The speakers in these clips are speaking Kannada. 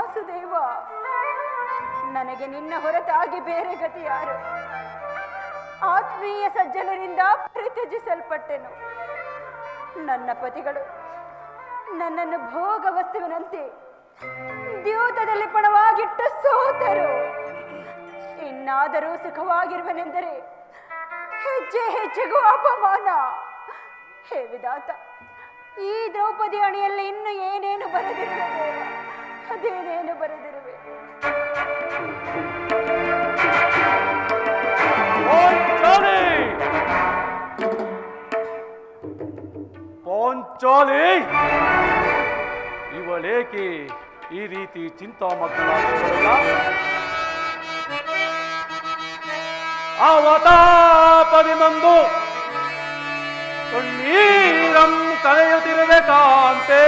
ವಾಸುದೇವ, ನನಗೆ ನಿನ್ನ ಹೊರತಾಗಿ ಬೇರೆ ಗತಿ ಯಾರು? ಆತ್ಮೀಯ ಸಜ್ಜನರಿಂದ ಪರಿತ್ಯಜಿಸಲ್ಪಟ್ಟೆನು. ನನ್ನ ಪತಿಗಳು ನನ್ನನ್ನು ಭೋಗ ವಸ್ತುವಿನಂತೆ ದ್ಯೂತದಲ್ಲಿ ಪಣವಾಗಿಟ್ಟು ಸೋತರು. ಇನ್ನಾದರೂ ಸುಖವಾಗಿರುವನೆಂದರೆ ಹೆಜ್ಜೆ ಹೆಜ್ಜೆಗೂ ಅಪಮಾನ. ಹೇ ವಿಧಾತ, ಈ ದ್ರೌಪದಿ ಅಣಿಯಲ್ಲಿ ಇನ್ನು ಏನೇನು ಬರೆದಿರುವೆ ದೇವ, ಅದೇನೇನು ಬರೆದಿರುವೆ. ಪಾಂಚಾಲಿ, ಇವಳೇಕೆ ಈ ರೀತಿ ಚಿಂತಾಮಗ್ನಳಾಗಿರುವುದಿಲ್ಲ? ಅವತಾಪದಿನೊಂದು ಕಣ್ಣೀರಂ ಕರೆಯುತ್ತಿರುವೆ ಕಾಂತೆ.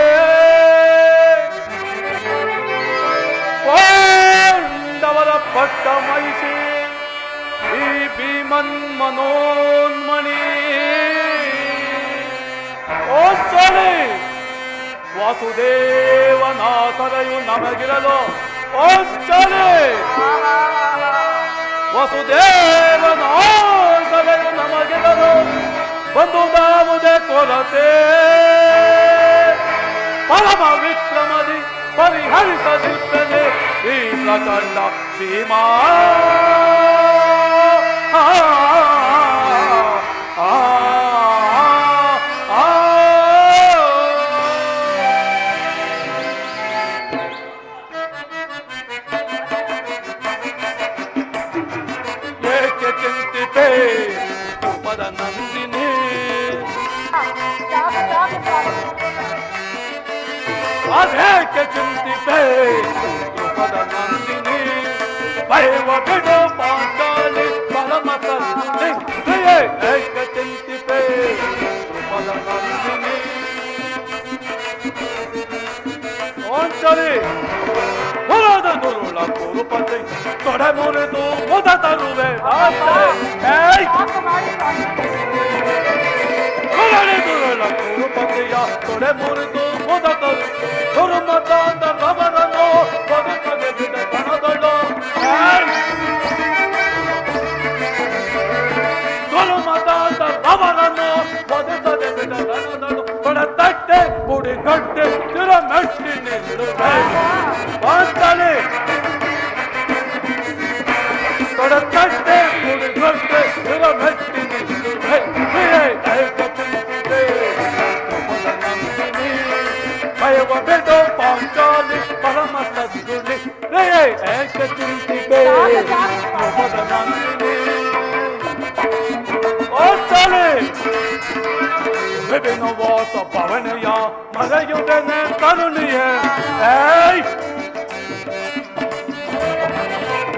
ಪಾಂಡವರ ಪಟ್ಟ ಮೈಸಿ ಈ ಭೀಮನ್ ಮನೋನ್ಮಣಿ ಓಂಚಾಲಿ, ವಾಸುದೇವನಾಥರೆಯು ನಮಗಿರಲು. ಓಂಚಾಲಿ, ವಸುದೇವನಾಥರೆಯು ನಮಗಿರಲು ಬಂದುದಾವುದೇ ಕೊರತೆ. ಪರಮ ವಿಕ್ರಮದಿ ಪರಿಹರಿಸದಿದ್ದನೆ ಈ ಪ್ರಚಂಡ ಭೀಮಾ. ಏಕೆ ಚಿಂತಿತೆ ಪದ ನಂದಿನಿ, ಅದೇಕೆ ಚಿಂತಿತೆ ಪದ ನಂದಿನಿ. ಭೈವ ಬಿಡು ಪಾಂಚಾಲಿ ಪರಮ ಸದ್ಗುಣಿ, ಏಕೆ ಚಿಂತಿತೆ ಪದ ನಂದಿನಿ. ಪಾಂಚಾಲಿ, ಹೊರದ ದುರುಳ ಕುರುಪತಿ ತೊಡೆ ಮುರಿದು ಮುದ ತರುವೆ. ದುರುಳ ಕುರುಪತಿಯ ತೊಡೆ ಮುರಿದು ಮುದ ತರು ದುರ್ಮತಾಂತ ರವರನ್ನು ಬದುಕದೆ ಬಿಡ ಕಣದಳು. ದುರ್ಮತಾಂತ ರವರನ್ನು ಬದುಕದೆ ಬಿಡ ಕಣದಳು. ತೊಡೆ ತಟ್ಟೆ ಬುಡಿ ಗಟ್ಟೆ ತಿರ ಮೆಟ್ಟಿ ನಿಲ್ಲುವೆ. ಪಾಂಚಾಲಿ, ತೊಡೆ ತಟ್ಟೆ ಬುಡಿ ಗಟ್ಟೆ ತಿರ ಮೆಟ್ಟಿ ನಿಲ್ಲುವೆ. ಭಯವ ಬಿಡು ಪಾಂಚಾಲಿ ಪರಮ ಸದ್ಗುಣಿ, ಏಕೆ ಚಿಂತಿತೆ ಪದ ನಂದಿನಿ. ಓಂಚಾಲಿ, ವಿಭಿನ್ನ ವಾಸ ಪವನೆಯ ಮರೆಯುವುದೇನೆ ತರುಣಿಯೇ.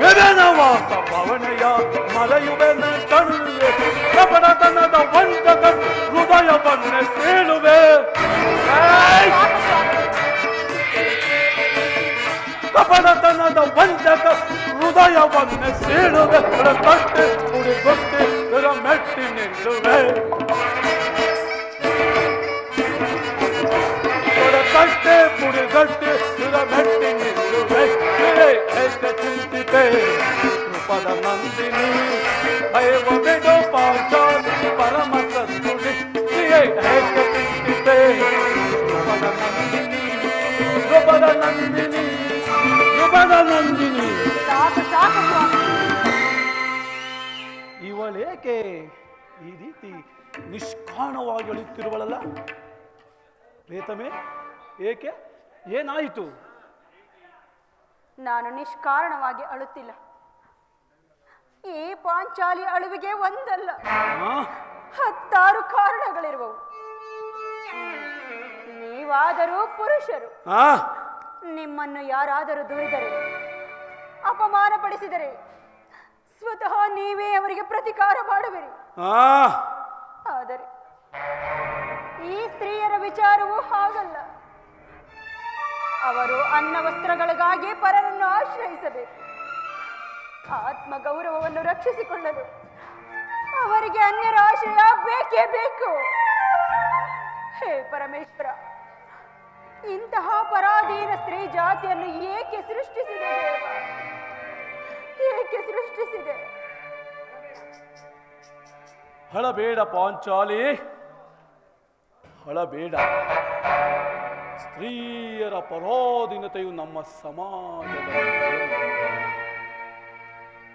ವಿಭಿನ್ನ ವಾಸ ಪವನೆಯ ಮರೆಯುವೆನೆ ತರುಣಿಯೇ. ಕಪಟತನದ ವಂಚಕ ಹೃದಯವನ್ನೇ ಸೀಳುವೆ. ಕಪಟತನದ ವಂಚಕ ಹೃದಯವನ್ನೇ ಸೀಳುವೆ. ತಟ್ಟೆ ಕುಡಿ ಗೊತ್ತಿ ಮೆಟ್ಟಿ ನಿಲ್ಲುವೆ. ತಟ್ಟೆ ಪುಡಿ ಗಟ್ಟಿ ಮೆಟ್ಟಿ ನಿಲ್ಲುವೆ. ಏಕೆ ಚಿಂತಿತೆ ಪದ ನಂದಿನಿ. ಭೈವ ಬಿಡು ಪಾಂಚಾಲಿ ಪರಮ ಸದ್ಗುಣಿ, ಏಕೆ ಚಿಂತಿತೆ ಪದ ನಂದಿನಿ. ಧ್ರುಪದ ನಂದಿನಿ, ಧ್ರುಪದ ನಂದಿನಿ. ಇವಳೇಕೆ ಈ ರೀತಿ ನಿಷ್ಕಾಣವಾಗಿ ಅಳುತ್ತಿರುವಳಲ್ಲ? ಪ್ರೇತಮೇ, ಏಕೆ, ಏನಾಯಿತು? ನಾನು ನಿಷ್ಕಾರಣವಾಗಿ ಅಳುತ್ತಿಲ್ಲ. ಈ ಪಾಂಚಾಲಿ ಅಳುವಿಗೆ ಒಂದಲ್ಲ 10 ಕಾರಣಗಳಿರುವವು. ನೀವಾದರೂ ಪುರುಷರು, ನಿಮ್ಮನ್ನು ಯಾರಾದರೂ ದೂರಿದರೆ, ಅಪಮಾನ ಪಡಿಸಿದರೆ ಸ್ವತಃ ನೀವೇ ಅವರಿಗೆ ಪ್ರತಿಕಾರ ಮಾಡುವಿರಿ. ಆದರೆ ಈ ಸ್ತ್ರೀಯರ ವಿಚಾರವೂ ಹಾಗಲ್ಲ. ಅವರು ಅನ್ನ ವಸ್ತ್ರಗಳಿಗಾಗಿ ಪರರನ್ನು ಆಶ್ರಯಿಸಬೇಕು. ಆತ್ಮ ಗೌರವವನ್ನು ರಕ್ಷಿಸಿಕೊಳ್ಳಲು ಅವರಿಗೆ ಅನ್ಯರ ಆಶ್ರಯ ಬೇಕೇ ಬೇಕು. ಹೇ ಪರಮೇಶ್ವರ, ಇಂತಹ ಪರಾಧೀನ ಸ್ತ್ರೀ ಜಾತಿಯನ್ನು ಏಕೆ ಸೃಷ್ಟಿಸಿದೆ ದೇವ? ಏಕೆ ಸೃಷ್ಟಿಸಿದೆ? ಹಳಬೇಡ ಪಾಂಚಾಲಿ, ಹಳಬೇಡ. ಸ್ತ್ರೀಯರ ಪರಾಧೀನತೆಯು ನಮ್ಮ ಸಮಾಜದಲ್ಲಿ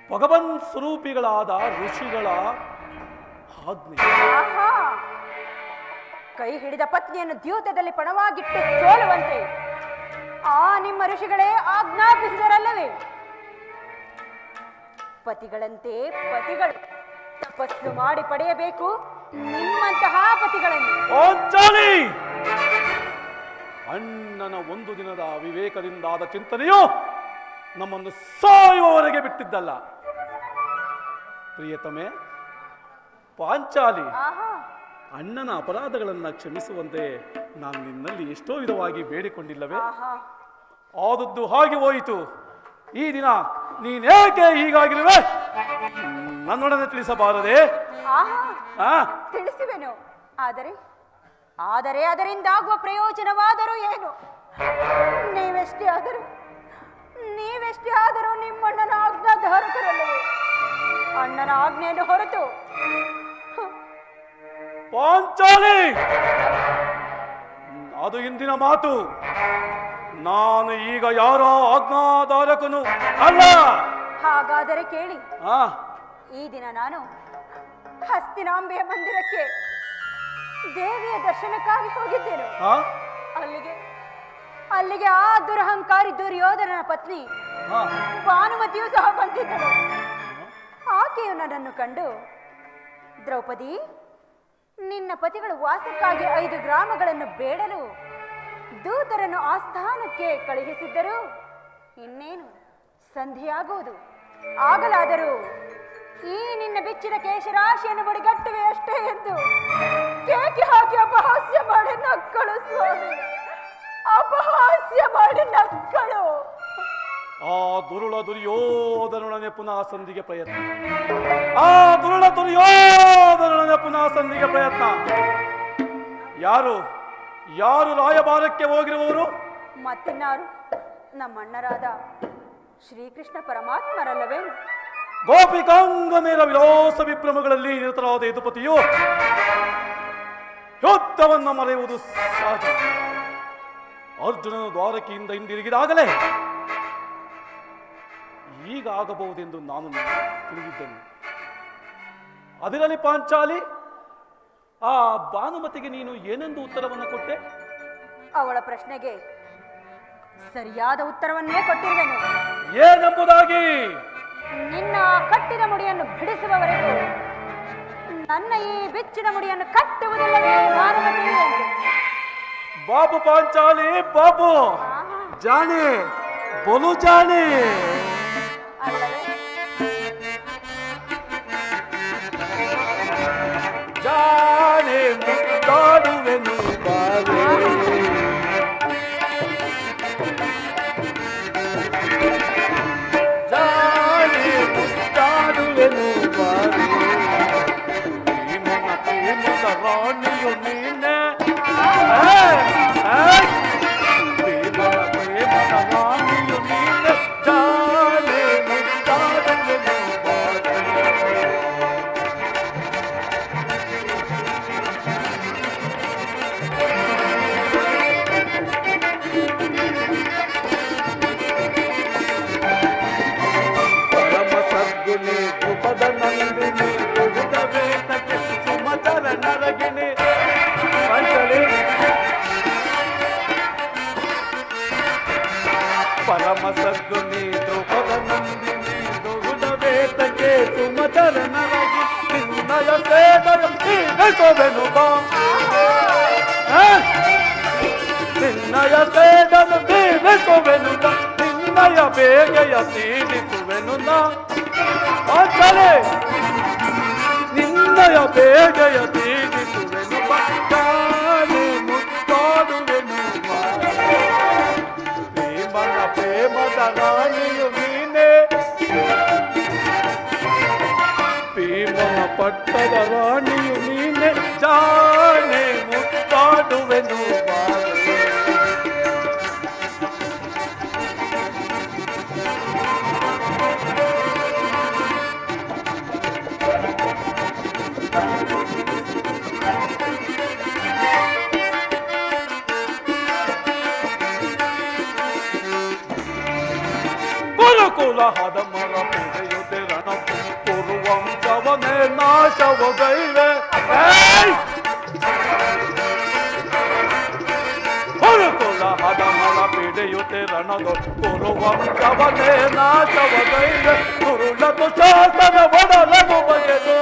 ಭಗವನ್ ಸ್ವರೂಪಿಗಳಾದ ಋಷಿಗಳ ಆಜ್ಞೆ. ಕೈ ಹಿಡಿದ ಪತ್ನಿಯನ್ನು ದ್ಯೂತದಲ್ಲಿ ಪಣವಾಗಿಟ್ಟು ಸೋಲುವಂತೆ ಆ ನಿಮ್ಮ ಋಷಿಗಳೇ ಆಜ್ಞಾಪಿಸಿದರಲ್ಲವೇ? ಪತಿಗಳಂತೆ ಪತಿಗಳು ತಪಸ್ಸು ಮಾಡಿ ಪಡೆಯಬೇಕು ನಿಮ್ಮಂತಹ ಪತಿಗಳನ್ನು. ಅಣ್ಣನ ಒಂದು ದಿನದ ವಿವೇಕದಿಂದಾದ ಚಿಂತನೆಯು ನಮ್ಮನ್ನು ಸಾಯುವವರೆಗೆ ಬಿಟ್ಟಿದ್ದಲ್ಲ. ಪ್ರಿಯತಮೆ ಪಾಂಚಾಲಿ, ಅಣ್ಣನ ಅಪರಾಧಗಳನ್ನು ಕ್ಷಮಿಸುವಂತೆ ನಾನು ನಿನ್ನಲ್ಲಿ ಎಷ್ಟೋ ವಿಧವಾಗಿ ಬೇಡಿಕೊಂಡಿಲ್ಲವೇ? ಆದದ್ದು ಹಾಗೆ ಹೋಯಿತು. ಈ ದಿನ ನೀನೇಕೆ ಹೀಗಾಗಿರುವೆ ನನ್ನೊಡನೆ ತಿಳಿಸಬಾರದೆ? ತಿಳಿಸುವೆನು. ಆದರೆ ಅದರಿಂದಾಗುವ ಪ್ರಯೋಜನವಾದರೂ ಏನು? ನೀವೆಷ್ಟೇ ಆದರೂ ನಿಮ್ಮಣ್ಣನ ಆಜ್ಞಾಧಾರಕರಲ್ಲವೇ? ಅಣ್ಣನ ಆಜ್ಞೆಯನ್ನು ಹೊರತು ಪಾಂಚಾಲಿ, ಅದು ಇಂದಿನ ಮಾತು. ನಾನು ಈಗ ಯಾರೋ ಆಜ್ಞಾಧಾರಕನು ಅಲ್ಲ. ಹಾಗಾದರೆ ಕೇಳಿ, ಈ ದಿನ ನಾನು ಹಸ್ತಿನಾಂಬೆಯ ಮಂದಿರಕ್ಕೆ ದೇವಿಯ ದರ್ಶನಕ್ಕಾಗಿ ಹೋಗಿದ್ದೇನೆ. ಅಲ್ಲಿಗೆ ಆ ದುರಹಂಕಾರಿ ದುರ್ಯೋಧನನ ಪತ್ನಿ ಭಾನುಮತಿಯು ಸಹ ಬಂದಿದ್ದಳು. ಆಕೆಯು ನನ್ನನ್ನು ಕಂಡು, ದ್ರೌಪದಿ, ನಿನ್ನ ಪತಿಗಳು ವಾಸಕ್ಕಾಗಿ 5 ಗ್ರಾಮಗಳನ್ನು ಬೇಡಲು ದೂತರನ್ನು ಆಸ್ಥಾನಕ್ಕೆ ಕಳುಹಿಸಿದ್ದರು. ಇನ್ನೇನು ಸಂಧಿಯಾಗುವುದು. ಆಗಲಾದರೂ ಈ ನಿನ್ನ ಬಿಚ್ಚಿದ ಕೇಶರಾಶಿಯನ್ನು ಬಡಿಗಟ್ಟುವೆ ಅಷ್ಟೇ ಎಂದು ಕೇಕೆ ಹಾಕಿ ಅಪಹಾಸ್ಯ ಮಾಡಿ ನಕ್ಕಳು ಸ್ವಾಮಿ. ಅಪಹಾಸ್ಯ ಮಾಡಿ ನಕ್ಕಳು. ಆ ದುರುಳ ದುರ್ಯೋಧನೊಡನೆ ಪುನಃ ಸಂಧಿಗೆ ಪ್ರಯತ್ನ. ಯಾರು ರಾಯಭಾರಕ್ಕೆ ಹೋಗಿರುವವರು? ಮತ್ತಿನ್ನಾರು, ನಮ್ಮಣ್ಣರಾದ ಶ್ರೀಕೃಷ್ಣ ಪರಮಾತ್ಮರಲ್ಲವೇ? ಗೋಪಿಕಾಂಗನೆಯರ ವಿಲಾಸ ವಿಭ್ರಮಗಳಲ್ಲಿ ನಿರತರಾದ ಯದುಪತಿಯು ಯುದ್ಧವನ್ನು ಮರೆಯುವುದು ಸಹಜ. ಅರ್ಜುನನು ದ್ವಾರಕೆಯಿಂದ ಹಿಂದಿರುಗಿದಾಗಲೇ ಈಗ ಆಗಬಹುದೆಂದು ನಾನು ತಿಳಿದಿದ್ದೇನೆ. ಅದಿರಲಿ ಪಾಂಚಾಲಿ, ಆ ಭಾನುಮತಿಗೆ ನೀನು ಏನೆಂದು ಉತ್ತರವನ್ನು ಕೊಟ್ಟೆ? ಅವಳ ಪ್ರಶ್ನೆಗೆ ಸರಿಯಾದ ಉತ್ತರವನ್ನೇ ಕೊಟ್ಟಿರುವೆನು. ಏನೆಂಬುದಾಗಿ? ನಿನ್ನ ಕಟ್ಟಿದ ಮುಡಿಯನ್ನು ಬಿಡಿಸುವವರೆಗೂ ನನ್ನ ಈ ಬೆಚ್ಚಿದ ಮುಡಿಯನ್ನು ಕಟ್ಟುವುದಿಲ್ಲವೇ ಭಾನುಮತಿ? ಬಾಬು ಪಾಂಚಾಲಿ, ಬಾಬು ಜಾನೆ, ಬೋಲು ಜಾನೆ. ಜಾನೆ ಮುದ್ದಾಡುವೆನು ಬಾವೆ, ಜಾನೆ ಮುದ್ದಾಡುವೆನು ಬಾವೆ. ಪ್ರೇಮದ ರಾಣಿಯು ನೀನೆ, ಪ್ರೇಮದ ರಾಣಿಯು ನೀನೆ, ಜಾನೆ ಮುದ್ದಾಡುವೆನು ಬಾವೆ. ಧ್ರುಪದ ನಂದಿನಿ ಧ್ರುವದ ವೇತಕ್ಕೆ ಸುಮಧರ ನರಗಿಣಿ. ಪರಮ ಸದ್ಗುಣಿ ಧ್ರುಪದ ನಂದಿನಿ ಧ್ರುವದ ವೇತಕ್ಕೆ ಸುಮಧರ ನರಗಿ. ನಿನ್ನಯ ಸೇವೆನು ಬಾ, ನಿನ್ನಯ ಸೇವೆನು ಬೀಳಿಸುವೆನು ಬಾ, ನಿನ್ನಯ ಬೇಗೆಯ ತೀರಿಸುವೆನು ನಾ. ನಿನ್ನಯ ಬೇಗೆಯ ತೀರಿಸುವೆನು ಬಾನೆ ಮುತ್ತಾಡುವೆನು. ಪ್ರೇಮದ ರಾಣಿಯು ನೀನೆ, ಪ್ರೇಮನ ಪಟ್ಟದ ರಾಣಿಯು ನೀನೆ, ಜಾನೆ ಮುತ್ತಾಡುವೆನು ಬಾನೆ. ಹದಮರ ಪೂಜೆಯುತೆ ರಣ ಪೂರ್ವಂಶವನೇ ನಾಶವಗೈವೆ ಹೊರಕುಲ ಹದಮರ ಪೀಡೆಯುತೆ ರಣದ ಪೂರ್ವಂಶವನೇ ನಾಶವಗೈವೆ ಕುರುಳದು ಶಾಸನ ಒಡಲನು ಬಗೆದು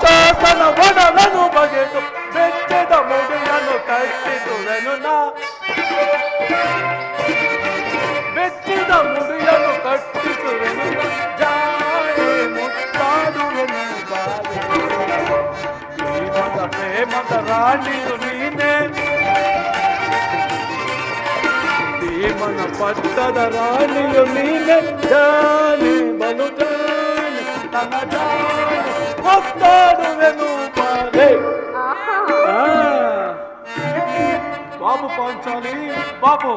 ಶಾಸನ ಒಡಲನು ಬಗೆದು ಬೆಚ್ಚದ ಮುಡಿಯನ್ನು ಕಟ್ಟಿಸುವೆನು ನಾ ಬೆಚ್ಚಿದ ಮುಡಿಯನ್ನು ಕಟ್ಟಿಸುವೆನು ಜಾಣೆ ಮುತ್ತಾಡುವೆನು ಬಾಳೆ ಪ್ರೇಮದ ರಾಣಿಯು ನೀನೆ ಭೀಮನ ಪಟ್ಟದ ರಾಣಿಯು ನೀನೆ ಜಾಣೆ ಬಲು ಜಾಣೆ ನನ್ನ ಜಾಣೆ ಮುತ್ತಾಡುವೆನು ಬಾಳೆ ಬಾಬು ಪಾಂಚಾಲಿ ಬಾಬು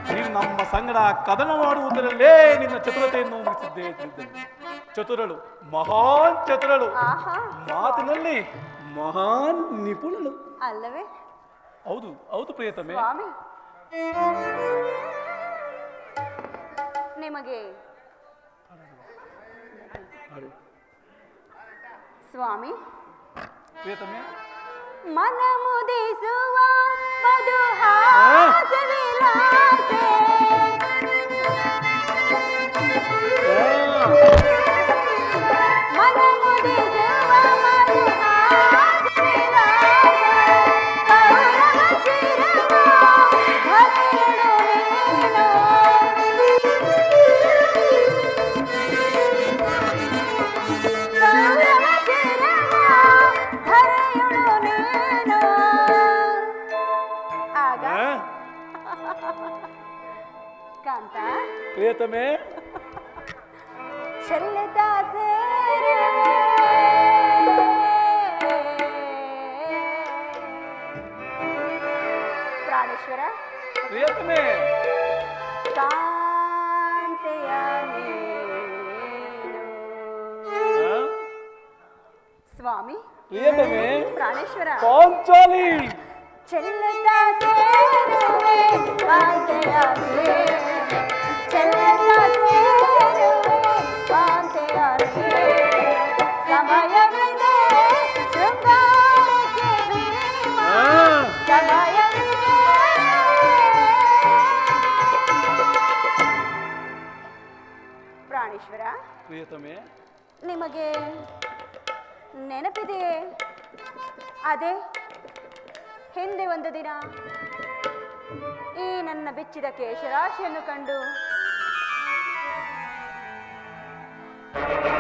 ನೀನು ನಮ್ಮ ಸಂಗಡ ಕದನ ಮಾಡುವುದರಲ್ಲೇ ನಿನ್ನ ಚತುರತೆಯನ್ನು ಮುಗಿಸಿದ್ದೆ ಚತುರಳು ಮಹಾನ್ ಚತುರಳು ಮಾತಿನಲ್ಲಿ ಮಹಾನ್ ನಿಪುಣಳು ಅಲ್ಲವೇ ಹೌದು ಹೌದು ಪ್ರಿಯತಮೆ ಸ್ವಾಮಿ ನಿಮಗೆ ಸ್ವಾಮಿ ಪ್ರಿಯತಮೆ ಮನ ಮುದಿಸುವ ಮಧುಹಾಸ ವಿಲಾಸೆ ಮನ ಮುದಿಸುವ ಮಧುಹಾಸ ವಿಲಾಸೆ ಕೌರವ ಶಿರವ ಭರೆಯಳು ನೀನು ಕೌರವ ಶಿರವ ಭರೆಯಳು ನೀನು ಆಗ ಕಾಂತ ಪ್ರಿಯತಮೆ ಚೆಲ್ಲದ ಸೇರುವೆ ಪ್ರಾಣೇಶ್ವರ ಪ್ರಿಯತಮೆ ಕಾಂತೆಯ ನೀನು ಸ್ವಾಮಿ ಪ್ರಿಯತಮೆ ಪ್ರಾಣೇಶ್ವರ ಪಾಂಚಾಲಿ ಚೆಲ್ಲದ ಸೇರುವೆ ಕಾಂತೆಯ ನೀನು ಚೆಲ್ಲದ ಸೇರುವೆ ಕಾಂತೆಯ ನೀನು ಸಮಯವಿದೆ ಶೃಂಗಾರಕ್ಕೆ ಭೀಮ ಸಮಯವಿದೆ ಪ್ರಾಣೇಶ್ವರ ಪ್ರಿಯತಮೆ ನಿಮಗೆ ನೆನಪಿದೆಯೇ ಅದೇ ಹಿಂದೆ ಒಂದು ದಿನ ಈ ನನ್ನ ಬೆಚ್ಚಿದ ಕೇಶರಾಶಿಯನ್ನು ಕಂಡು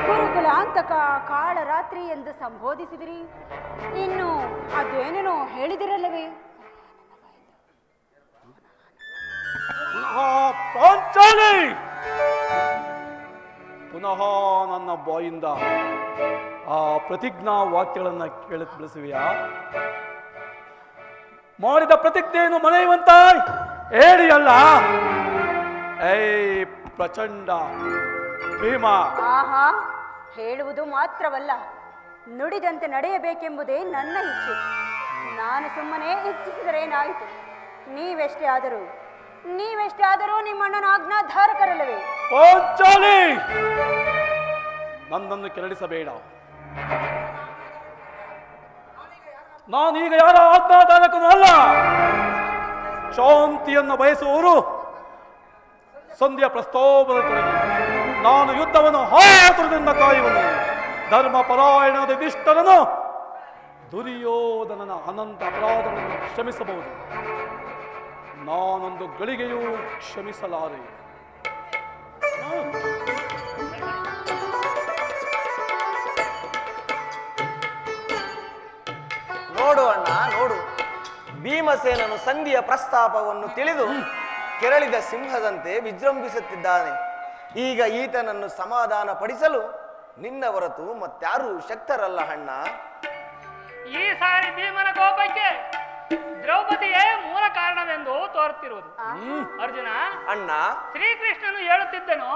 ಗುರುಕುಲಾಂತಕ ಕಾಳರಾತ್ರಿ ಎಂದು ಸಂಬೋಧಿಸಿದಿರಿ. ಇನ್ನು ಅದೇನೇನೋ ಹೇಳಿದಿರಲ್ಲವೇ? ಪಾಂಚಾಲಿ ಪುನಃ ನನ್ನ ಬಾಯಿಂದ ಆ ಪ್ರತಿಜ್ಞಾ ವಾಕ್ಯಗಳನ್ನ ಕೇಳಿ ತಿಳಿಸುವೆಯಾ? ಮಾಡಿದ ಪ್ರತಿಜ್ಞೆಯನ್ನು ಮನೆಯುವಂತ ಹೇಳಿ ಅಲ್ಲ. ಏಯ್ ಪ್ರಚಂಡ ಭೀಮ, ಆಹಾ, ಹೇಳುವುದು ಮಾತ್ರವಲ್ಲ, ನುಡಿದಂತೆ ನಡೆಯಬೇಕೆಂಬುದೇ ನನ್ನ ಇಚ್ಛೆ. ನಾನು ಸುಮ್ಮನೆ ಇಚ್ಛಿಸಿದರೇನಾಯಿತು? ನೀವೆಷ್ಟೇ ಆದರೂ ನಿಮ್ಮಣ್ಣನ ಆಜ್ಞಾಧಾರಕರಲ್ಲವೇ? ಪಾಂಚಾಲಿ, ನನ್ನನ್ನು ಕೆರಳಿಸಬೇಡ. ನಾನೀಗ ಯಾರ ಆಜ್ಞಾಧಾರಕನೂ ಅಲ್ಲ. ಶಾಂತಿಯನ್ನು ಬಯಸುವವರು ಸಂಧ್ಯಾ ಪ್ರಸ್ತಾಪದ ತೊಡಗಿ ನಾನು ಯುದ್ಧವನ್ನು ಹಾತುರದಿಂದ ಕಾಯುವನು. ಧರ್ಮ ಪರಾಯಣದ ದಿಷ್ಟರನು ದುರ್ಯೋಧನನ ಅನಂತ ಅಪರಾಧಗಳನ್ನು ಕ್ಷಮಿಸಬಹುದು, ನಾನೊಂದು ಗಳಿಗೆಯೂ ಕ್ಷಮಿಸಲಾರೆ. ನೋಡು ಅಣ್ಣ, ನೋಡು, ಭೀಮಸೇನನು ಸಂಧಿಯ ಪ್ರಸ್ತಾಪವನ್ನು ತಿಳಿದು ಕೆರಳಿದ ಸಿಂಹದಂತೆ ವಿಜೃಂಭಿಸುತ್ತಿದ್ದಾನೆ. ಈಗ ಈತನನ್ನು ಸಮಾಧಾನ ಪಡಿಸಲು ನಿನ್ನ ಹೊರತು ಮತ್ಯಾರೂ ಶಕ್ತರಲ್ಲ ಅಣ್ಣ. ಈ ಸಾರಿ ಭೀಮನ ಕೋಪಕ್ಕೆ ದ್ರೌಪದಿಯೇ ಮೂಲ ಕಾರಣವೆಂದು ತೋರುತ್ತಿರುವುದು. ಅರ್ಜುನ, ಅಣ್ಣ, ಶ್ರೀಕೃಷ್ಣನು ಹೇಳುತ್ತಿದ್ದನು,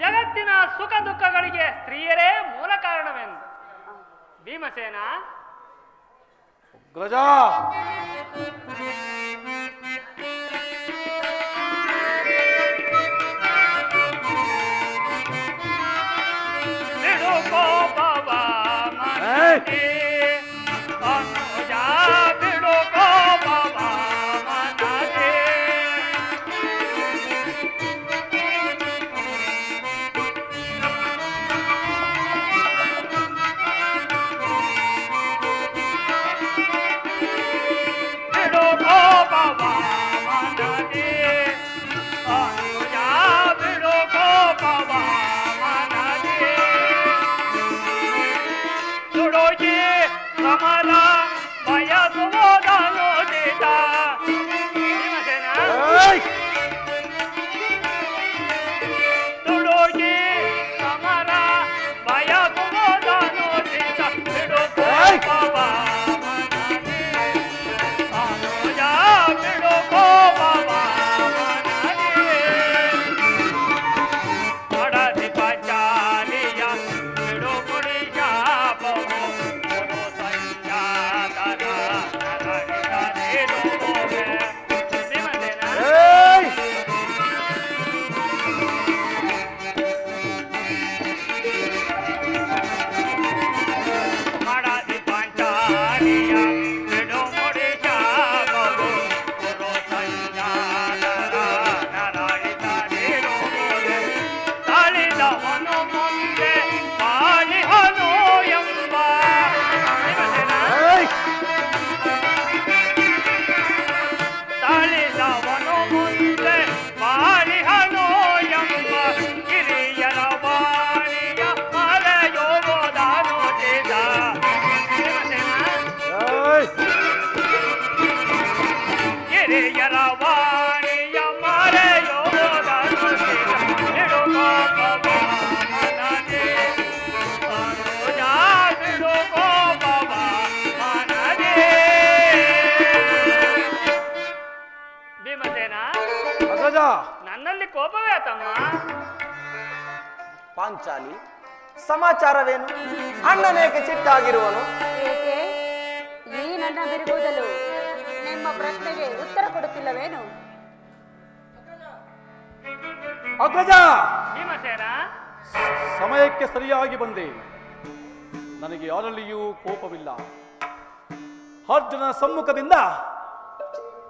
ಜಗತ್ತಿನ ಸುಖ ದುಃಖಗಳಿಗೆ ಸ್ತ್ರೀಯರೇ ಮೂಲ ಕಾರಣವೆಂದು. ಭೀಮಸೇನ, ಗಜ ನನ್ನಲ್ಲಿ ಕೋಪವೇ ತಮ್ಮ? ಪಾಂಚಾಲಿ, ಸಮಾಚಾರವೇನು? ಅಣ್ಣನೇಕೆ ಸಿಟ್ಟಾಗಿರುವನು? ಏಕೆ ಈ ನನ್ನ ಬಿರುಗುವುದಲು ನಿಮ್ಮ ಪ್ರಶ್ನೆಗೆ ಉತ್ತರ ಕೊಡುತ್ತಿಲ್ಲವೇನು? ಅಗ್ರಜ, ಭೀಮಸೇನ, ಸಮಯಕ್ಕೆ ಸರಿಯಾಗಿ ಬಂದೆ. ನನಗೆ ಯಾರಲ್ಲಿಯೂ ಕೋಪವಿಲ್ಲ. ಅರ್ಜುನ ಸಮ್ಮುಖದಿಂದ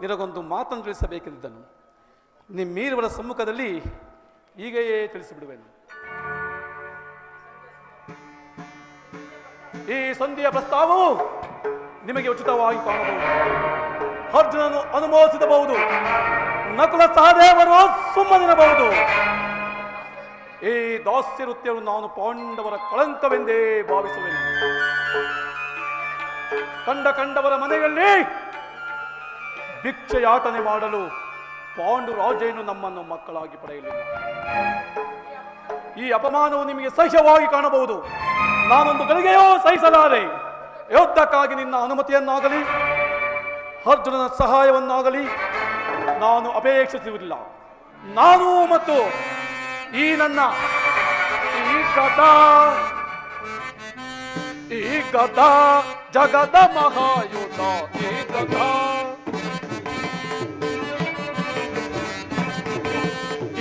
ನಿನಗೊಂದು ಮಾತನ್ನು ತಿಳಿಸಬೇಕೆಂದಿದ್ದನು. ನಿಮ್ಮೀರುವರ ಸಮ್ಮುಖದಲ್ಲಿ ಹೀಗೆಯೇ ತಿಳಿಸಿಬಿಡುವೆನು. ಈ ಸಂಧಿಯ ಪ್ರಸ್ತಾವವು ನಿಮಗೆ ಉಚಿತವಾಗಿ ಕಾಣಬಹುದು. ಅರ್ಜುನನು ಅನುಮೋದಿಸಬಹುದು, ನಕುಲ ಸಹದೇವರು ಸುಮ್ಮನಿರಬಹುದು. ಈ ದಾಸ್ಯ ನೃತ್ಯವು ನಾನು ಪಾಂಡವರ ಕಳಂಕವೆಂದೇ ಭಾವಿಸುವೆನು. ಕಂಡವರ ಮನೆಯಲ್ಲಿ ಭಿಕ್ಷೆಯಾಟನೆ ಮಾಡಲು ಪಾಂಡುರಾಜೇನು ನಮ್ಮನ್ನು ಮಕ್ಕಳಾಗಿ ಪಡೆಯಲಿಲ್ಲ. ಈ ಅಪಮಾನವು ನಿಮಗೆ ಸಹ್ಯವಾಗಿ ಕಾಣಬಹುದು. ನಾನೊಂದು ಗಳಿಗೆಯೋ ಸಹಿಸಲಾರೆ. ಯುದ್ಧಕ್ಕಾಗಿ ನಿನ್ನ ಅನುಮತಿಯನ್ನಾಗಲಿ ಅರ್ಜುನನ ಸಹಾಯವನ್ನಾಗಲಿ ನಾನು ಅಪೇಕ್ಷಿಸುವುದಿಲ್ಲ. ನಾನು ಮತ್ತು ಈ ನನ್ನ ಈ ಗದಾ ಜಗದ ಮಹಾಯುಧ,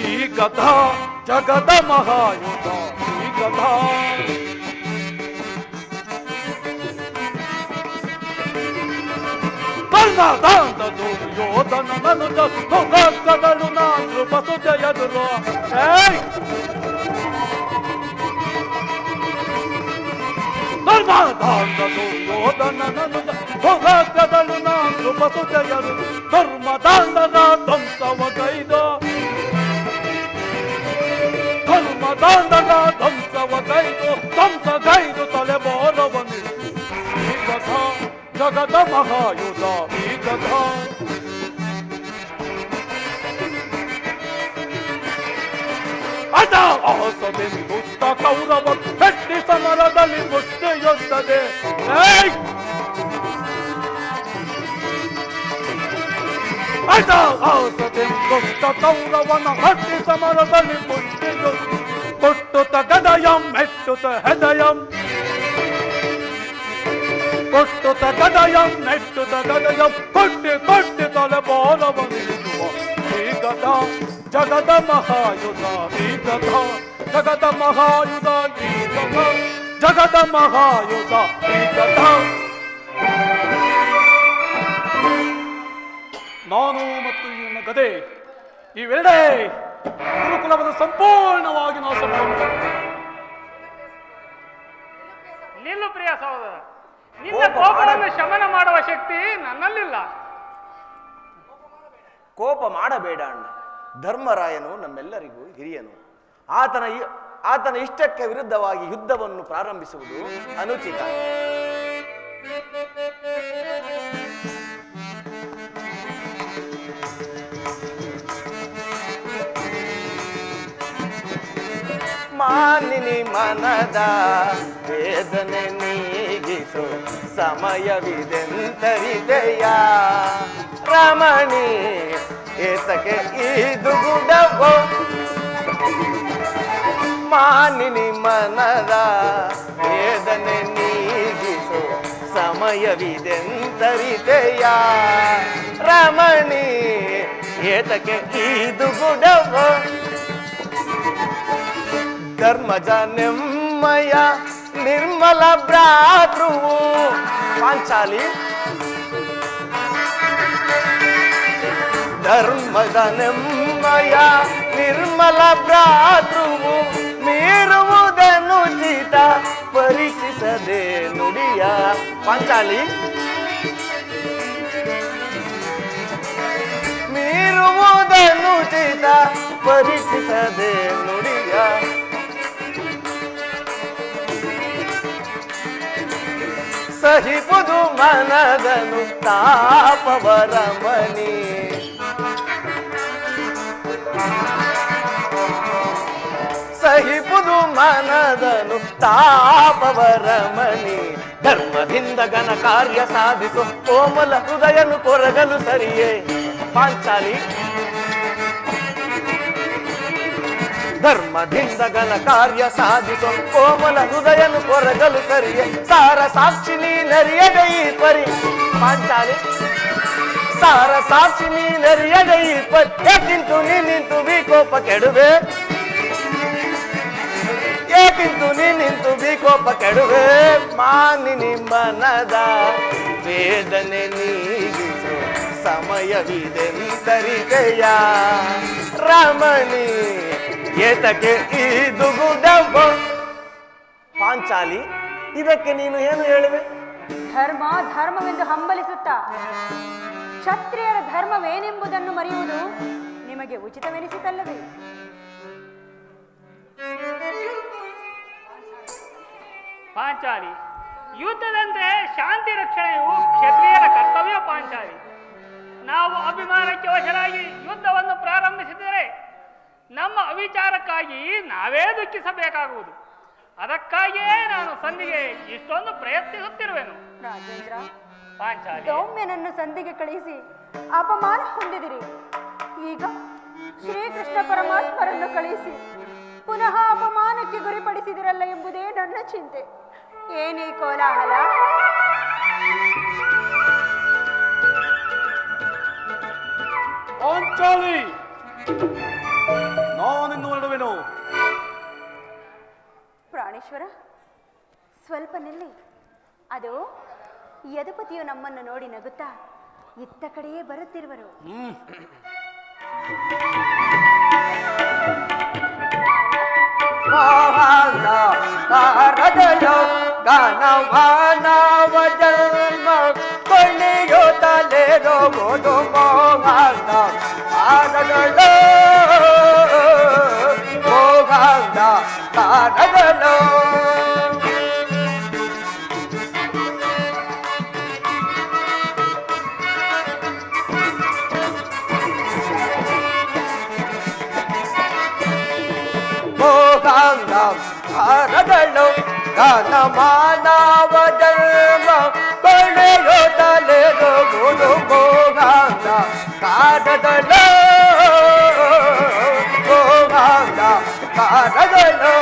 ಈ ಗದಾ ಜಗದ ಮಹಾಯುಧ, ಈ ಗದಾ ದುರ್ಯೋಧನನು ಕದಲು ನಾನು ಬಸುದ ಎದುರು ದುರ್ಯೋಧನನು ಕದಲು ನಾನು ಬಸುದ ಎದುರು ಧರ್ಮದಾಂಡದ ಧ್ವಂಸವಗೈದ ಧ್ವಂಸಗೈದು ತಲೆಬೋರವನು. ಈ ಕಥಾ ಜಗದ ಮಹಾಯುಧ, ಈ ಕಥಾ ಆಸದೆಂದು ಕೌರವ ಗಟ್ಟಿ ಸಮರದಲ್ಲಿ ಮುಷ್ಟಿಯೊತ್ತದೆ. ಆಸದೆಂದು ಕೌರವನ ಗಟ್ಟಿ ಸಮರದಲ್ಲಿ ಮುಷ್ಟಿಯೊತ್ತದೆ. ಕೊಟ್ಟುತ ಗದಯಂ ಮೆಟ್ಟುತ ಹೃದಯಂ, ಕೊಟ್ಟುತ ಗದಯಂ ಮೆಟ್ಟುತ ಗದಯಂ, ಕೊಟ್ಟಿ ತಲೆಬೋರವನಿಸುವ. ಈ ಗದಾ ಜಗದ ಮಹಾಯುಧ, ಈ ಗದಾ ಜಗದ ಮಹಾಯುಧ, ಈ ಗದಾ ಜಗದ ಮಹಾಯುಧ ಶ್ರೀಗತ. ನಾನು ಮತ್ತು ಈ ನನ್ನ ಗದೆ ಇವೆರಡೇ ಗುರುಕುಲವನ್ನು ಸಂಪೂರ್ಣವಾಗಿ ನಾಶ ಮಾಡುವುದು. ನಿಲ್ಲು ಪ್ರಿಯ ಸಹೋದರ, ನಿನ್ನ ಕೋಪವನ್ನು ಶಮನ ಮಾಡುವ ಶಕ್ತಿ ನನ್ನಲ್ಲಿಲ್ಲ. ಕೋಪ ಮಾಡಬೇಡ ಅಣ್ಣ. ಧರ್ಮರಾಯನು ನಮ್ಮೆಲ್ಲರಿಗೂ ಹಿರಿಯನು. ಆತನ ಇಷ್ಟಕ್ಕೆ ವಿರುದ್ಧವಾಗಿ ಯುದ್ಧವನ್ನು ಪ್ರಾರಂಭಿಸುವುದು ಅನುಚಿತ. ಮಾನಿನಿ ಮನದ ವೇದನೆ ನೀಗಿಸು ಸಮಯವಿದೆಂತರಿದೆಯ ರಮಣಿ ಏತಕ್ಕೆ ಇದು ಗುಡವೋ. ಮಾನಿನಿ ಮನದ ವೇದನೆ ನೀಗಿಸು ಸಮಯವಿದೆಂತರಿದೆಯ ರಮಣಿ ಏತಕ್ಕೆ ಇದು ಗುಡವೋ. ಧರ್ಮಜ ನೆಮ್ಮಯ ನಿರ್ಮಲ ಭ್ರಾತೃವು ಪಾಂಚಾಲಿ. ಧರ್ಮದ ನೆಮ್ಮಯ ನಿರ್ಮಲ ಭ್ರಾತೃವು ಮೀರುವುದನುಚಿತ ಪರೀಕ್ಷಿಸದೆ ನುಡಿಯ ಪಾಂಚಾಲಿ. ಮೀರುವುದನುಚಿತ ಪರೀಕ್ಷಿಸದೆ ನುಡಿಯ ಸಹಿಪುದು ಮನದನು ತಾಪವರಮಣಿ. ಸಹಿಪುದು ಮನದನು ತಾಪವರಮಣಿ. ಧರ್ಮದಿಂದ ಘನ ಕಾರ್ಯ ಸಾಧಿಸು ಕೋಮಲ ಹೃದಯನು ಕೊರಗಲು ಸರಿಯೇ ಪಾಂಚಾಲಿ. ಧರ್ಮದಿಂದ ಘನ ಕಾರ್ಯ ಸಾಧಿಸು ಕೋಮಲ ಹೃದಯನು ಕೊರಗಲು ಸರಿಯೇ ಸಾರ ಸಾಕ್ಷಿ ನೀನರಿಯದ ಈ ಪರಿ ಪಾಂಚಾಲಿ. ಸಾರ ಸಾಕ್ಷಿ ನೀನರಿಯದ ಈ ಪರಿ ಏಕಿಂತು ನಿಂತು ವಿಕೋಪ ಕೆಡುವೆ. ಏಕಿಂತು ನಿಂತು ವಿಕೋಪ ಕೆಡುವೆ. ಮಾನಿನಿ ಮನದ ವೇದನೆ ನೀಗಿಸು ಸಮಯವಿದೆಂತರಿದೆಯ ರಮಣಿ ಏತಕ್ಕೆ ಇದು ಗುಡವ. ಪಾಂಚಾಲಿ, ಇದಕ್ಕೆ ನೀನು ಏನು ಹೇಳಿವೆ? ಧರ್ಮವೆಂದು ಹಂಬಲಿಸುತ್ತಾ ಕ್ಷತ್ರಿಯರ ಧರ್ಮವೇನೆಂಬುದನ್ನು ಮರೆಯುವುದು ನಿಮಗೆ ಉಚಿತವೆನಿಸಿತಲ್ಲವೇ? ಪಾಂಚಾಲಿ, ಯುದ್ಧದಂತೆ ಶಾಂತಿ ರಕ್ಷಣೆಯು ಕ್ಷತ್ರಿಯರ ಕರ್ತವ್ಯ. ಪಾಂಚಾಲಿ, ನಾವು ಅಭಿಮಾನಕ್ಕೆ ವಶರಾಗಿ ಯುದ್ಧವನ್ನು ಪ್ರಾರಂಭಿಸಿದರೆ ನಮ್ಮ ಅವಿಚಾರಕ್ಕಾಗಿ ನಾವೇ ದುಃಖಿಸಬೇಕಾಗುವುದು. ಅದಕ್ಕಾಗಿಯೇ ನಾನು ಸಂಧಿಗೆ ಇಷ್ಟೊಂದು ಪ್ರಯತ್ನಿಸುತ್ತಿರುವೆನು. ರಾಜೇಂದ್ರ, ಪಾಂಚಾಲಿ, ದೌಮ್ಯನನ್ನು ಸಂಧಿಗೆ ಕಳಿಸಿ ಅಪಮಾನ ಹೊಂದಿದಿರಿ. ಈಗ ಶ್ರೀಕೃಷ್ಣ ಪರಮಾತ್ಮರನ್ನು ಕಳಿಸಿ ಪುನಃ ಅಪಮಾನಕ್ಕೆ ಗುರಿಪಡಿಸಿದಿರಲ್ಲ ಎಂಬುದೇ ನನ್ನ ಚಿಂತೆ. ಏನೇ ಕೋಲಾಹಲ? ಪಾಂಚಾಲಿ, ನಾನಿನ್ನು ಹೊರಡುವೆನು. ಪ್ರಾಣೇಶ್ವರ, ಸ್ವಲ್ಪ ನಿಲ್ಲಿ. ಅದು ಯದುಪತಿಯು ನಮ್ಮನ್ನು ನೋಡಿ ನಗುತ್ತಾ ಇತ್ತ ಕಡೆಯೇ ಬರುತ್ತಿರುವರು. ಗಾನವಾನವ ಜನ್ಮ ಕೊಳ್ಳಿಯೋ ತಲೆರೋ ಗೋದು ಮೋಗಾನ ಆನದಲೋ ಮೋಗಾನ ಆನದಲೋ. ಭಾರದಳು ಗಾನಮಾನವ ಜನ್ಮ ಕೊಳ್ಳೆಯೋ ತಲೆರೋ ಗೋದು ಮೋಗಾನ ಕಾಡದಲೋ ಮೋಗಾನ ಕಾಡದಲೋ.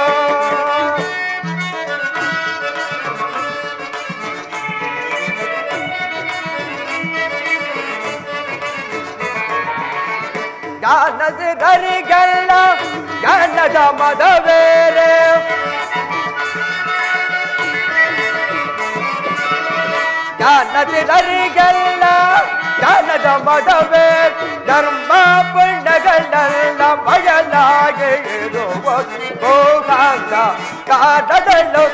ಜ್ಞಾನದ ಗರಿಗೆಲ್ಲ ಜ್ಞಾನದ ಮದವೇರೆ ಜ್ಞಾನದಿನರಿಗೆಲ್ಲ ಜ್ಞಾನದ ಮಡವೇ ಧರ್ಮ ಪುಣ್ಯಗಳೆಲ್ಲ ಬಯಲಾಗಿ ಗೋಗಾಂಧ ಕಾಣದಳು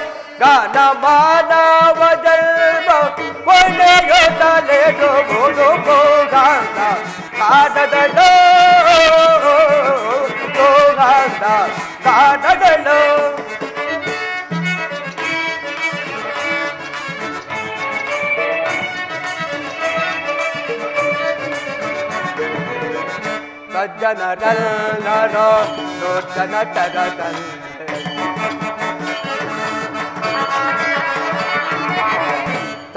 ಗಾನ ಮಾನವ ಜನ್ಮ ಪುಣ್ಯಯುತಲೆದು ಗೋಗಾಂಧ ಕಾಣದಳು ಗೋಗಾಂಧ ಕಾಣದಳು ಸಜ್ಜನರೆಲ್ಲರೋ ದುರ್ಜನ ತರದಲ್ಲಿ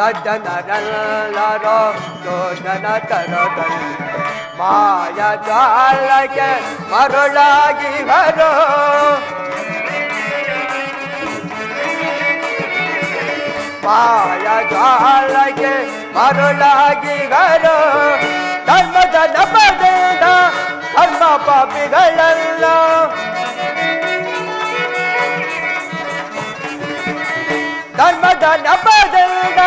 ಸಜ್ಜನರೆಲ್ಲರೋ ದುರ್ಜನ ತರದಲ್ಲಿ ಮಾಯ ಜಾಲಕ್ಕೆ ಮರುಳಾಗಿ ಬರೋ ಮಾಯ ಜಾಲಕ್ಕೆ ಮರುಳಾಗಿ ಬರೋ ಧರ್ಮದ ನಪದಿಂದ ಧರ್ಮ ಪಾಪಿಗಳೆಲ್ಲ ಧರ್ಮದ ನಪದಿಂದ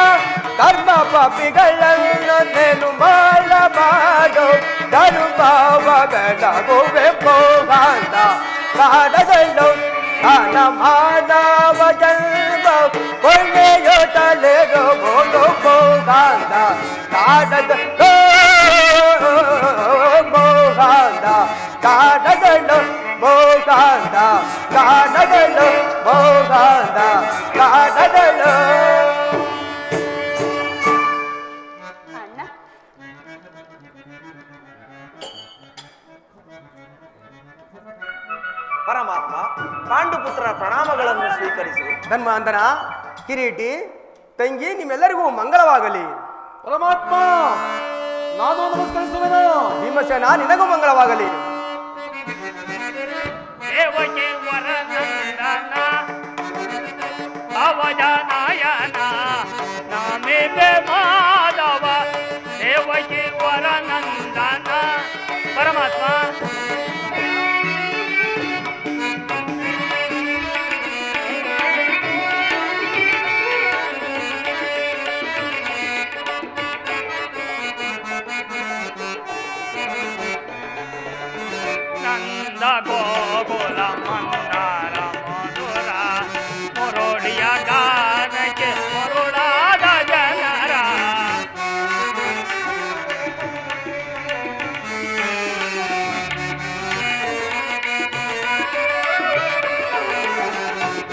ಧರ್ಮ ಪಾಪಿಗಳೆಲ್ಲ ನೇನು ಮಾಡ ಮಾಡೋ ಧರ್ಮವ ಬೆಳಗುವೆ ಗೋಗಾಂಧ ಕಾಣದಳು ಗಾನ ಮಾನವ ಜನ್ಮ ಪುಣ್ಯಯುತಲೆದು ಗೋಗಾಂಧ ಕಾಣದಳು ಗೋಗಾಂಧ ಕಾಣದಳು ಗೋಗಾಂಧ ಕಾಣದಳು ಗೋಗಾಂಧ ಕಾಣದಳು ಅಣ್ಣ ಪರಮಾತ್ಮ ಪಾಂಡುಪುತ್ರರ ಪ್ರಣಾಮಗಳನ್ನು ಸ್ವೀಕರಿಸು. ಧನ್ವಂದನ ಕಿರೀಟಿ ತಂಗಿ ನಿಮ್ಮೆಲ್ಲರಿಗೂ ಮಂಗಳವಾಗಲಿ. ಪರಮಾತ್ಮ ನಾನು ನಮಸ್ಕರಿಸುವೆನು. ಭೀಮಸೇನ ನಿನಗೂ ಮಂಗಳವಾಗಲಿ. ದೇವಕಿ ವರನಂದನ ಅವಜನಾಯನ ನಾಮೇಲೆ ಮಾಧವ ದೇವಕಿ ವರನಂದನ ಪರಮಾತ್ಮ ಗೋಕುಲ ಮಂದಾರ ಮಧುರ ಮುರುಳಿಯ ಗಾನಕ್ಕೆ ಮರುಳಾದ ಜನರ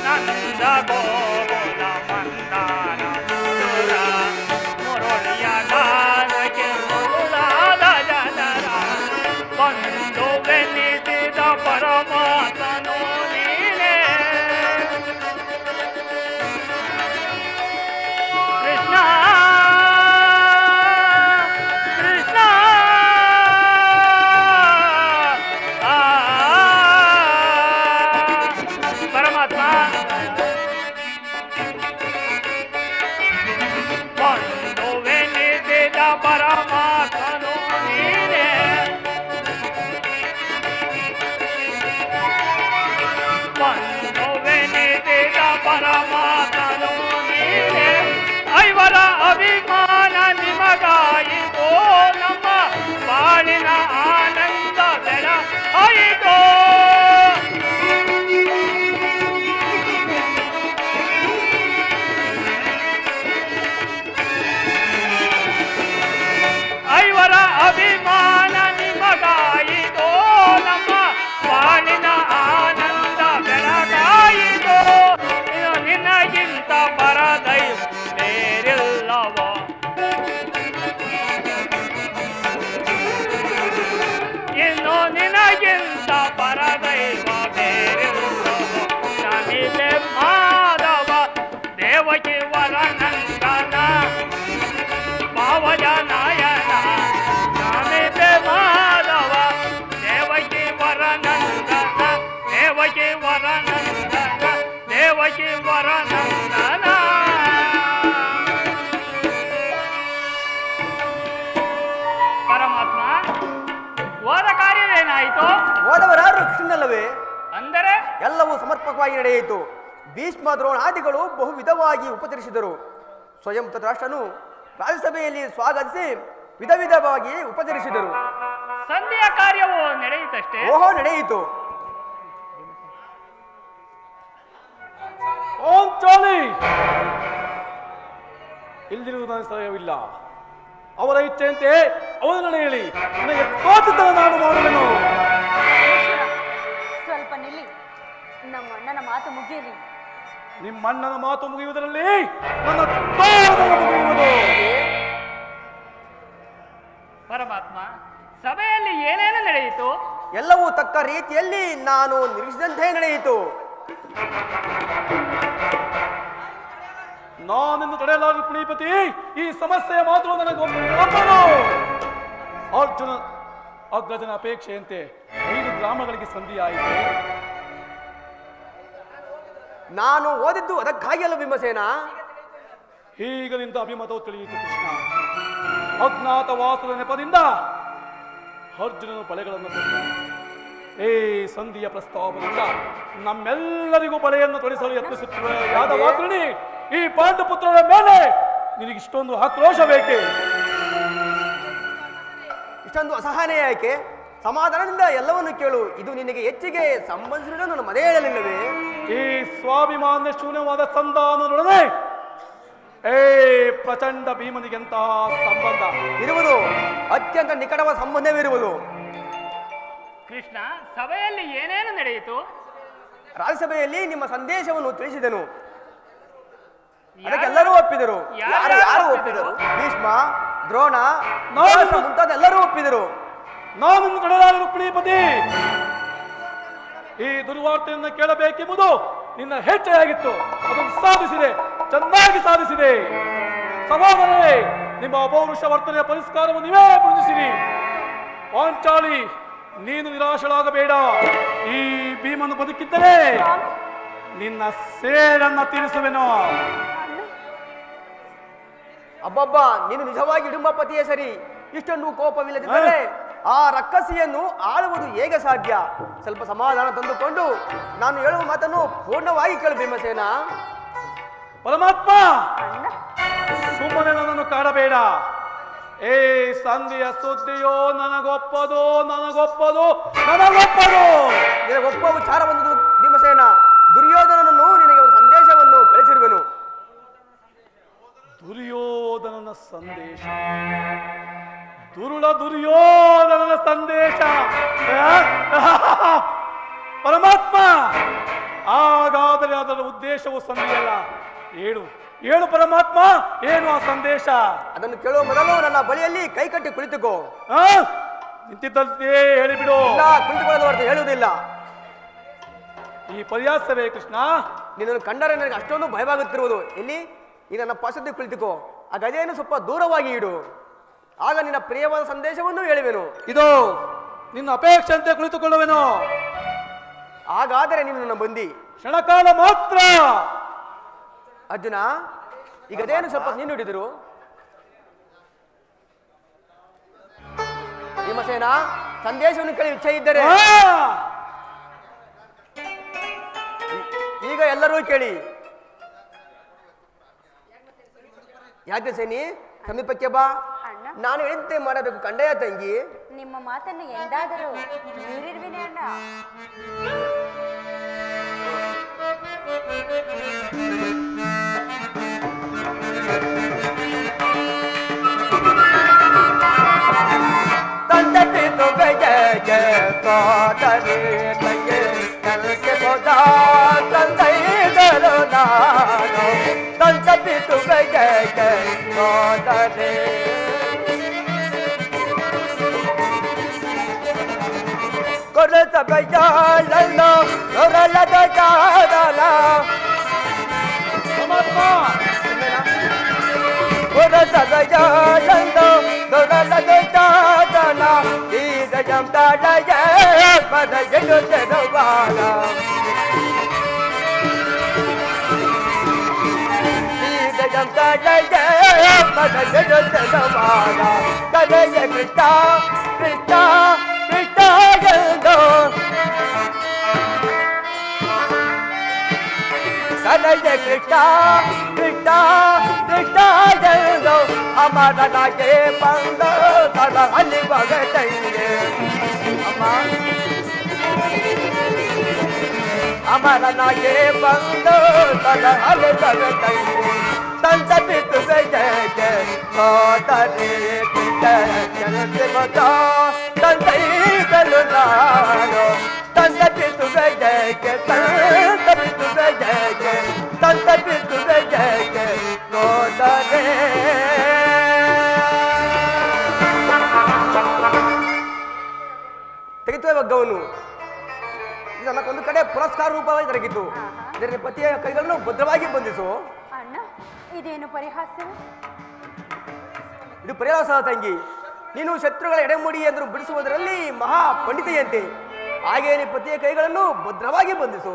ನಂದ ಗೋಕುಲ ಮಂದಾರ ಮಧುರ ಮುರುಳಿಯ ಗಾನಕ್ಕೆ ಮರುಳಾದ ಜನರ ಬಂದು ಬೆನ್ನಿಸಿದ ಪರಮಾತ್ಮನು ನೀನೇ ಕೃಷ್ಣ ಕೃಷ್ಣ ಪರಮಾತ್ಮ ಬಂದು ಬೆನ್ನಿಸಿದ ಪರಮಾತ್ಮನು ನೀನೇ ಪರಮಾತ್ಮನು ನೀನೇ ಐವರ ಅಭಿಮಾನ ನಿಮಗಾಯಿತೋ ನಮ್ಮ ಬಾಳಿನ ಆನಂದ ಬೆಳ ಆಯಿತೋ ಐವರ ಅಭಿಮಾನ ನಿಮಗಾಯಿತೋ ನಮ್ಮ ಬಾಳಿನ ಆನಂದ ಬೆಳಗಾಯಿತೋ ನಿನಗಿಂತ ಪರದೈವ ಬೇರಿಲ್ಲವೋ ಇನ್ನು ನಿನಗಿಂತ ಪರದೈವ ಬೇರಿಲ್ಲವೋ ನಮಿಲೆ ಮಾಧವ ದೇವಕಿ ವರನಂದನ ಭಾವಜನಾಯನ ನಮಿಲೆ ಮಾಧವ ದೇವಕಿ ವರನಂದನ ದೇವಕಿ ವರನಂದನ ದೇವಕಿ ವರನಂದನ ಪರಮಾತ್ಮ ಹೋದ ಕಾರ್ಯವೇನಾಯಿತು? ಹೋದವರಾರು ಕೃಷ್ಣನಲ್ಲವೇ? ಅಂದರೆ ಎಲ್ಲವೂ ಸಮರ್ಪಕವಾಗಿ ನಡೆಯಿತು. ಭೀಷ್ಮ ದ್ರೋಣಾದಿಗಳು ಬಹು ವಿಧವಾಗಿ ಉಪಚರಿಸಿದರು. ಸ್ವಯಂ ಧೃತರಾಷ್ಟ್ರನು ರಾಜ್ಯಸಭೆಯಲ್ಲಿ ಸ್ವಾಗತಿಸಿ ವಿಧ ವಿಧವಾಗಿ ಉಪಚರಿಸಿದರು. ಸಂಧಿಯ ಕಾರ್ಯವು ನಡೆಯಿತಷ್ಟೇ. ಓಹೋ, ನಡೆಯಿತು. ಓಂ ಚಾಲಿ, ಇಲ್ಲಿರುವುದನ್ನು ಸಮಯವಿಲ್ಲ. ಅವರ ಇಚ್ಛೆಯಂತೆ ಅವರ ನಡೆಯಲಿ. ನನಗೆ ತೋಚಿತನ ನಾನು ಮಾಡುವೆನು. ಸ್ವಲ್ಪ ನಿಲ್ಲಿ, ನಮ್ಮ ಅಣ್ಣನ ಮಾತು ಮುಗಿಯಲಿ. ನಿಮ್ಮ ಅಣ್ಣನ ಮಾತು ಮುಗಿಯುವುದರಲ್ಲಿ ನನ್ನ ತೋಳಗಳು ಮುಗಿಯುವುದು. ಪರಮಾತ್ಮ, ಸಭೆಯಲ್ಲಿ ಏನೇನು ನಡೆಯಿತು? ಎಲ್ಲವೂ ತಕ್ಕ ರೀತಿಯಲ್ಲಿ ನಾನು ನಿರೀಕ್ಷಿಸಿದಂತೆ ನಡೆಯಿತು. ನಾನಿನ್ನು ತಡೆಯಲಾರ ಪುಣೀಪತಿ. ಈ ಸಮಸ್ಯೆಯ ಮಾತು ನನಗೆ ಒಪ್ಪನು. ಅರ್ಜುನ ಅಗ್ರಜನ ಅಪೇಕ್ಷೆಯಂತೆ 5 ಗ್ರಾಮಗಳಿಗೆ ಸಂಧಿಯಾಯಿತು. ನಾನು ಓದಿದ್ದು ಅದಕ್ಕಾಗಿ ಅಲ್ಲ ಭೀಮಸೇನ. ಈಗ ನಿಂತ ಅಭಿಮತವು ತಿಳಿಯಿತು ಕೃಷ್ಣ. ಅಜ್ಞಾತವಾಸದ ನೆಪದಿಂದ ಅರ್ಜುನನು ಬಳೆಗಳನ್ನು ಕೊಟ್ಟ. ಏ ಸಂಧಿಯ ಪ್ರಸ್ತಾವದಿಂದ ನಮ್ಮೆಲ್ಲರಿಗೂ ಬಳೆಯನ್ನು ತೊಡಿಸಲು ಯತ್ನಿಸುತ್ತಿರುವ ಯಾದವಾಗ್ರಣಿ, ಈ ಪಾಂಡುಪುತ್ರರ ಮೇಲೆ ನಿನಗಿಷ್ಟೊಂದು ಆಕ್ರೋಶ ಬೇಕೆ? ಇಷ್ಟೊಂದು ಅಸಹನೆ ಯಾಕೆ? ಸಮಾಧಾನದಿಂದ ಎಲ್ಲವನ್ನು ಕೇಳು. ಇದು ನಿನಗೆ ಹೆಚ್ಚಿಗೆ ಸಂಬಂಧಿಸಿದ ನನ್ನ ಮನೆ ಹೇಳಲಿಲ್ಲವೇ? ಈ ಸ್ವಾಭಿಮಾನ್ಯ ಶೂನ್ಯವಾದ ಸಂಧಾನದೊಡನೆ ಪ್ರಚಂಡ ಭೀಮನಿಗೆಂತಹ ಸಂಬಂಧ ಇರುವುದು, ಅತ್ಯಂತ ನಿಕಟವಾದ ಸಂಬಂಧವಿರುವುದು. ಕೃಷ್ಣ, ಸಭೆಯಲ್ಲಿ ಏನೇನು ನಡೆಯಿತು? ರಾಜ್ಯಸಭೆಯಲ್ಲಿ ನಿಮ್ಮ ಸಂದೇಶವನ್ನು ತಿಳಿಸಿದನು. ಅದಕ್ಕೆಲ್ಲರೂ ಒಪ್ಪಿದರು. ಯಾರು ಒಪ್ಪಿದರು? ಭೀಷ್ಮ, ದ್ರೋಣ, ಮುಂತಾದ ಎಲ್ಲರೂ ಒಪ್ಪಿದರು. ನಾನನ್ನು ತಡೆಯಲಾರ ರುಕ್ಮಿಣೀಪತಿ. ಈ ದುರ್ವಾರ್ತೆಯನ್ನು ಕೇಳಬೇಕೆಂಬುದು ನಿನ್ನ ಹೆಜ್ಜೆಯಾಗಿತ್ತು. ಅದನ್ನು ಸಾಧಿಸಿದೆ, ಚೆನ್ನಾಗಿ ಸಾಧಿಸಿದೆ. ಸಮಾಧಾನವೇ, ನಿಮ್ಮ ಅಪೌರುಷ ವರ್ತನೆಯ ಪರಿಷ್ಕಾರವನ್ನು ನೀವೇ ಪೂಜಿಸಿರಿ. ಪಾಂಚಾಲಿ, ನೀನು ನಿರಾಶರಾಗಬೇಡ. ಈ ಭೀಮನು ಬದುಕಿದ್ದರೆ ನಿನ್ನ ಸೇಡನ್ನ ತೀರಿಸುವೆನು. ಅಬ್ಬಬ್ಬ, ನೀನು ನಿಜವಾಗಿ ಇಡುಂಬಪತಿಯೇ ಸರಿ. ಇಷ್ಟೊಂದು ಕೋಪವಿಲ್ಲದಿದ್ದರೆ ಆ ರಕ್ಕಸಿಯನ್ನು ಆಳುವುದು ಹೇಗೆ ಸಾಧ್ಯ? ಸ್ವಲ್ಪ ಸಮಾಧಾನ ತಂದುಕೊಂಡು ನಾನು ಹೇಳುವ ಮಾತನ್ನು ಪೂರ್ಣವಾಗಿ ಕೇಳು ಭೀಮಸೇನ. ಪರಮಾತ್ಮ, ಸುಮ್ಮನೆ ನನ್ನನ್ನು ಕಾಡಬೇಡ. ಏ ಸಂಧಿಯ ಸುದ್ದಿಯೋ ನನಗೊಪ್ಪದು. ನಿನಗೆ ಒಪ್ಪ ವಿಚಾರ ಬಂದದು ಭೀಮಸೇನ. ದುರ್ಯೋಧನನನ್ನು ನಿನಗೆ ಒಂದು ಸಂದೇಶವನ್ನು ಕಳಿಸಿರುವೆನು. ದುರ್ಯೋಧನನ ಸಂದೇಶ? ದುರ್ಯೋಧನನ ಸಂದೇಶ? ಪರಮಾತ್ಮ, ಹಾಗಾದರೆ ಅದರ ಉದ್ದೇಶವು ಸಂಧಿಯಲ್ಲ. ಹೇಳು ಪರಮಾತ್ಮ, ಏನು ಆ ಸಂದೇಶ? ಅದನ್ನು ಕೇಳುವ ಮೊದಲು ನನ್ನ ಬಳಿಯಲ್ಲಿ ಕೈ ಕಟ್ಟಿ ಕುಳಿತುಕೋ. ನಿಂತಿದ್ದಂತೆ ಹೇಳಿಬಿಡು. ಕುಳಿತುಕೊಳ್ಳದ ಹೇಳುವುದಿಲ್ಲ. ಈ ಪರ್ಯಾಸವೇ ಕೃಷ್ಣ? ನಿನ್ನನ್ನು ಕಂಡರೆ ನನಗೆ ಅಷ್ಟೊಂದು ಭಯವಾಗುತ್ತಿರುವುದು. ಇಲ್ಲಿ ಈ ನನ್ನ ಪಾಶದಲ್ಲಿ ಕುಳಿತುಕೋ. ಆ ಗದೆಯನ್ನು ಸ್ವಲ್ಪ ದೂರವಾಗಿ ಇಡು. ಆಗ ನಿನ್ನ ಪ್ರಿಯವಾದ ಸಂದೇಶವನ್ನು ಹೇಳುವೆನು. ಇದು ನಿನ್ನ ಅಪೇಕ್ಷೆಯಂತೆ ಕುಳಿತುಕೊಳ್ಳುವೆನು. ಹಾಗಾದರೆ ನೀನು ನನ್ನ ಬಂದಿ. ಕ್ಷಣಕಾಲ ಮಾತ್ರ. ಅರ್ಜುನ, ಈ ಗದೆಯನ್ನು ಸ್ವಲ್ಪ ನೀನು ಹಿಡಿದಿರು. ಭೀಮಸೇನ, ಸಂದೇಶವನ್ನು ಕೇಳಿ ಇಚ್ಛೆ ಇದ್ದರೆ ಈಗ ಎಲ್ಲರೂ ಕೇಳಿ. ಯಾಕೆ ಸೇನಿ, ಸಮೀಪಕ್ಕೆ ಬಾ. ನಾನು ಹೇಳಿದ್ದೆ ಮಾಡಬೇಕು ಕಂಡೆಯ ತಂಗಿ. ನಿಮ್ಮ ಮಾತನ್ನು ಎಂದಾದರೂ ಮೀರಿರುವಿನೇ ಅಣ್ಣ. ತಂದೆ ಪಿತು ಗಜ ಕಾದರೆ ತಂಗೆ ಕಲ್ಕೆ ಹೋದ ತಂದೈದರು ನಾನು. ತಂದೆ ಪಿತು ಗಜ ಕಾದರೆ ಕೊರತ ಬಯ್ಯಾಳಲ್ಲ ಕೊರಲದ ಜಾಡಲ. ಕೊರತ ಬಯ್ಯಾಳಲ್ಲ ಕೊರಲದ ಜಾಡಲ. ಈಗ ಜಂತಾಡಯ ಪದ ಜಗದವಾಡ. ಈಗ ಜಂತಾಡಯ ಪದ ಜಗದವಾಡ. ಕರೆಯ ಕೃಷ್ಣ ಕೃಷ್ಣ ಕೃಷ್ಣಗಂಗೋ. ಕರೆಯ ಕೃಷ್ಣ ಕೃಷ್ಣ ಕೃಷ್ಣಗಂಗೋ. ಅಮರನಾಗೆ ಬಂದ ತಡ ಅಲ್ಲಿ ಬಗಟಂಗೆ ಅಮ್ಮ ಅಮರನಾಗೆ ಬಂದ ತಡ ಅಲ್ಲಿ ಬಗಟಂಗೆ ತಂತ ಬಿತ್ತು ಬೆಳಗ್ಗೆ ಹೋದರೆ ಜನತೆ ಮತ ತಂತೈದಲು ನಾನು ತಂತ ಬಿತ್ತು ಬೆಳಗ್ಗೆ ತಂತ ಬಿತ್ತು ಬೆಳಗ್ಗೆ ತಂತ ಬಿತ್ತು ಬೆಳಗ್ಗೆ ಹೋದರೆ ತೆಗೆದುವೆ ಬಗ್ಗವನು ನನಗೊಂದು ಕಡೆ ಪುರಸ್ಕಾರ ರೂಪವಾಗಿ ಜರುಗಿತು ಇದರ ಪತಿಯ ಕೈಗಳನ್ನು ಭದ್ರವಾಗಿ ಬಂಧಿಸು ಅಣ್ಣ ಇದೇನು ಪರಿಹಾಸವು ಇದು ಪರಿಹಾಸ ತಂಗಿ ನೀನು ಶತ್ರುಗಳ ಎಡೆಮುಡಿ ಎಂದು ಬಿಡಿಸುವುದರಲ್ಲಿ ಮಹಾ ಪಂಡಿತೆಯಂತೆ ಹಾಗೆಯೇ ನಿನ್ನ ಪತಿಯ ಕೈಗಳನ್ನು ಭದ್ರವಾಗಿ ಬಂಧಿಸು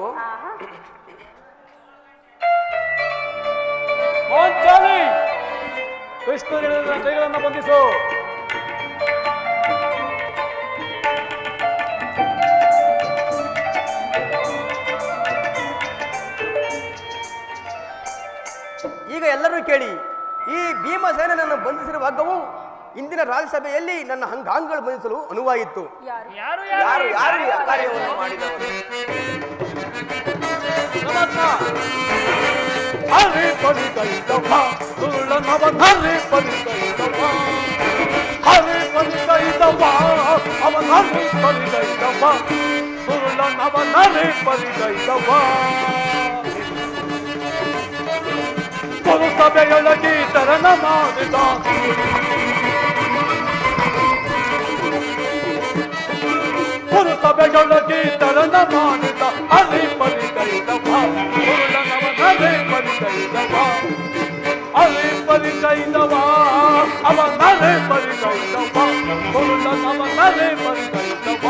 ಕೃಷ್ಣನ ಕೈಗಳನ್ನು ಬಂಧಿಸು ಈಗ ಎಲ್ಲರೂ ಕೇಳಿ ಈ ಭೀಮಸೇನನನ್ನು ಬಂಧಿಸಿರುವ ಹಗ್ಗವು ಇಂದಿನ ರಾಜ್ಯಸಭೆಯಲ್ಲಿ ನನ್ನ ಅಂಗಾಂಗಗಳು ಬಂಧಿಸಲು ಅನುವಾಯಿತು ಯಾರು ಯಾರು ಯಾರು ಈ ಕಾರ್ಯವನ್ನು ಮಾಡಿದವರು ಹರಿ ಪರಿಕೈದವ ದುರ್ಲಭವ ಹರಿ ಪರಿಕೈದವ ಹರಿ ಪರಿಕೈದವ ಅವನ ಹರಿ ಪರಿಕೈದವ ದುರ್ಲಭವ ಹರಿ ಪರಿಕೈದವ ಸಭೆಯೊಳಗೆ ತರಣ ಮಾಡಿದ ಸಭೆಯೊಳಗೆ ತರಣ ಮಾಡಿದ ಹರಿ ಪರಿಕೈದವ ಹರಿ ಪರಿಕೈದವ ಹರಿ ಪರಿಕೈದವ ಅವನ ಹರಿ ಪರಿಕೈದವ ಹರಿ ಪರಿಕೈದವ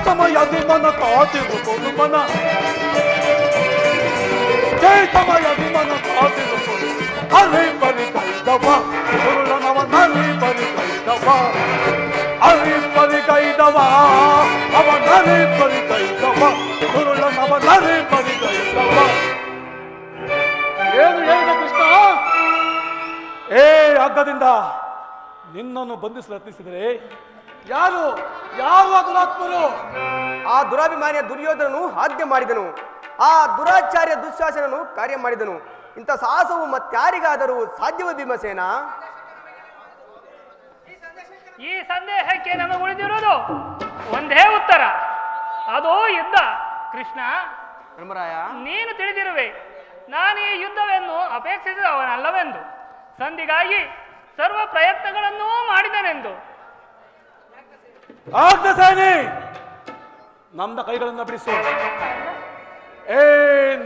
ಸಮಯದಿ ಮನ ಕಾದಿರುವುದು ಮನ ಸಮಯದಿ ಮನ ಕಾದಿರುವುದು ಹರಿ ಪರಿಕೈದವ ಗುರುಳನವನ ಹರಿ ಪರಿಕೈದವ ಹರಿ ಪರಿಕೈದವ ಅವನ ಹರಿ ಪರಿಕೈದವ ಗುರುಳನವನ ಹರಿ ಪರಿಕೈದವ ಏನು ಹೇಳಿದ ಕೃಷ್ಣ ಹಗ್ಗದಿಂದ ನಿನ್ನನ್ನು ಬಂಧಿಸಲು ಯತ್ನಿಸಿದರೆ ಯಾರು ಯಾರು ದುರಾತ್ಮರು ಆ ದುರಾಭಿಮಾನಿಯ ದುರ್ಯೋಧನನು ಆಜ್ಞೆ ಮಾಡಿದನು ಆ ದುರಾಚಾರ್ಯ ದುಶ್ಯಾಸನನು ಕಾರ್ಯ ಮಾಡಿದನು ಇಂಥ ಸಾಹಸವು ಮತ್ತಾರಿಗಾದರೂ ಸಾಧ್ಯವೇ ಭೀಮಸೇನ ಈ ಸಂದೇಹಕ್ಕೆ ನಮಗೆ ಉಳಿದಿರುವುದು ಒಂದೇ ಉತ್ತರ ಅದು ಯುದ್ಧ ಕೃಷ್ಣ ಧರ್ಮರಾಯ ನೀನು ತಿಳಿದಿರುವೆ ನಾನು ಈ ಯುದ್ಧವನ್ನು ಅಪೇಕ್ಷಿಸಿದವನಲ್ಲವೆಂದು ಸಂಧಿಗಾಗಿ ಸರ್ವ ಪ್ರಯತ್ನಗಳನ್ನೂ ಮಾಡಿದನೆಂದು ಸೇನೆ ನಮ್ಮ ಕೈಗಳನ್ನು ಬಿಡಿಸು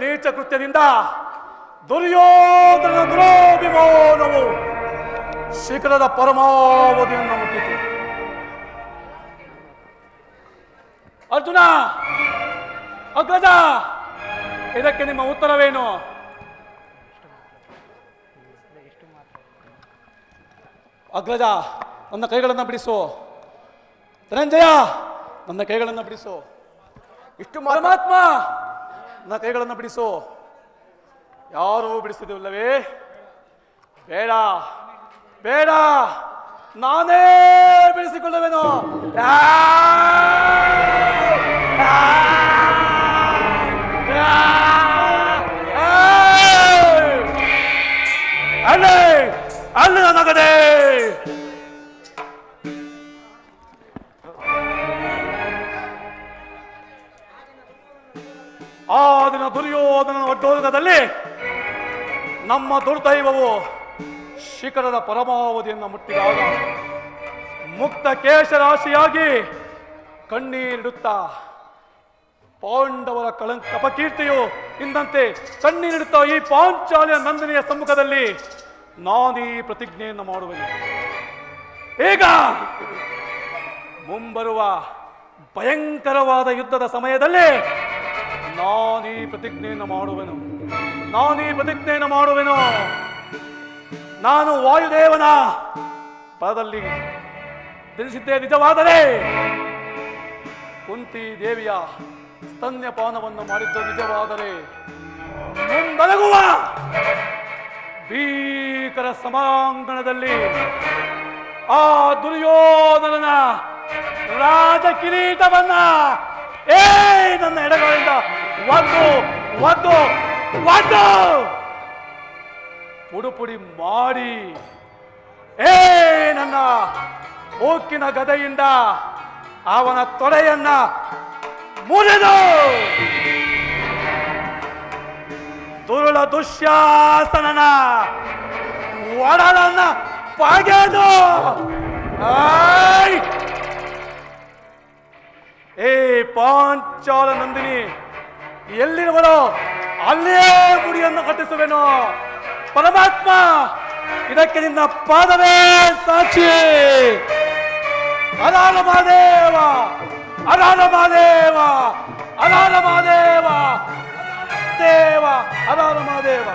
ನೀಚ ಕೃತ್ಯದಿಂದ ದುರ್ಯೋಧನ ದುರಾಭಿಮಾನವು ಶಿಖರದ ಪರಮಾವಧಿಯನ್ನು ಮುಟ್ಟಿತು ಅರ್ಜುನ ಅಗ್ರಜ ಇದಕ್ಕೆ ನಿಮ್ಮ ಉತ್ತರವೇನು ಅಗ್ರಜ ನನ್ನ ಕೈಗಳನ್ನು ಬಿಡಿಸು ಧನಂಜಯ ನನ್ನ ಕೈಗಳನ್ನು ಬಿಡಿಸು ಇಷ್ಟು ಪರಮಾತ್ಮ ನನ್ನ ಕೈಗಳನ್ನು ಬಿಡಿಸು ಯಾರೂ ಬಿಡಿಸುವುದಿಲ್ಲವೇ ಬೇಡ ಬೇಡ ನಾನೇ ಬಿಡಿಸಿಕೊಳ್ಳುವೆನು ಅಲ್ಲೇ ಅಲ್ಲಿ ನನಗದೆ ಆ ದಿನ ದುರ್ಯೋಧನನ ಒಡ್ಡೋಲಕದಲ್ಲಿ ನಮ್ಮ ದುರ್ದೈವವು ಶಿಖರದ ಪರಮಾವಧಿಯನ್ನು ಮುಟ್ಟಿದಾಗ ಮುಕ್ತ ಕೇಶರಾಶಿಯಾಗಿ ಕಣ್ಣೀರಿಡುತ್ತಾ ಪಾಂಡವರ ಅಪಕೀರ್ತಿಯು ಇಂದಂತೆ ಕಣ್ಣೀರಿಡುತ್ತಾ ಈ ಪಾಂಚಾಲಿಯ ನಂದಿನಿಯ ಸಮ್ಮುಖದಲ್ಲಿ ನಾನೀ ಪ್ರತಿಜ್ಞೆಯನ್ನು ಮಾಡುವೆನು. ಈಗ ಮುಂಬರುವ ಭಯಂಕರವಾದ ಯುದ್ಧದ ಸಮಯದಲ್ಲಿ ನಾನೀ ಪ್ರತಿಜ್ಞೆಯನ್ನು ಮಾಡುವೆನು. ನಾನು ವಾಯುದೇವನ ಪದದಲ್ಲಿ ತಿಳಿಸಿದ್ದೇ ನಿಜವಾದರೆ, ಕುಂತಿ ದೇವಿಯ ಸ್ತನ್ಯಪಾನವನ್ನು ಮಾಡಿದ್ದು ನಿಜವಾದರೆ, ಮುಂದೊಲಗುವ ಭೀಕರ ಸಮಾಂಗಣದಲ್ಲಿ ಆ ದುರ್ಯೋಧನನ ರಾಜ ಕಿರೀಟವನ್ನ ನನ್ನ ಎಡಗಳಿಂದ ಒದ್ದು ಪುಡುಪುಡಿ ಮಾಡಿ ನನ್ನ ಓಕಿನ ಗದೆಯಿಂದ ಅವನ ತೊಡೆಯನ್ನ ಮುರಿದು ದುರುಳ ದುಶ್ಯಾಸನನ ಒಡಲನ್ನ ಪಗೆದು ಪಾಂಚಾಲ ನಂದಿನಿ ಎಲ್ಲಿರುವನೋ ಅಲ್ಲೇ ಮುಡಿಯನ್ನು ಕಟ್ಟಿಸುವೆನು. ಪರಮಾತ್ಮ, ಇದಕ್ಕೆ ನಿನ್ನ ಪಾದವೇ ಸಾಕ್ಷಿ. ಅಲಾಲ ಮಹಾದೇವ, ಅಲಾಲ ಮಹಾದೇವ, ಅಲಾಲ ಮಹಾದೇವ, ದೇವ, ಅಲಾಲ ಮಹಾದೇವ.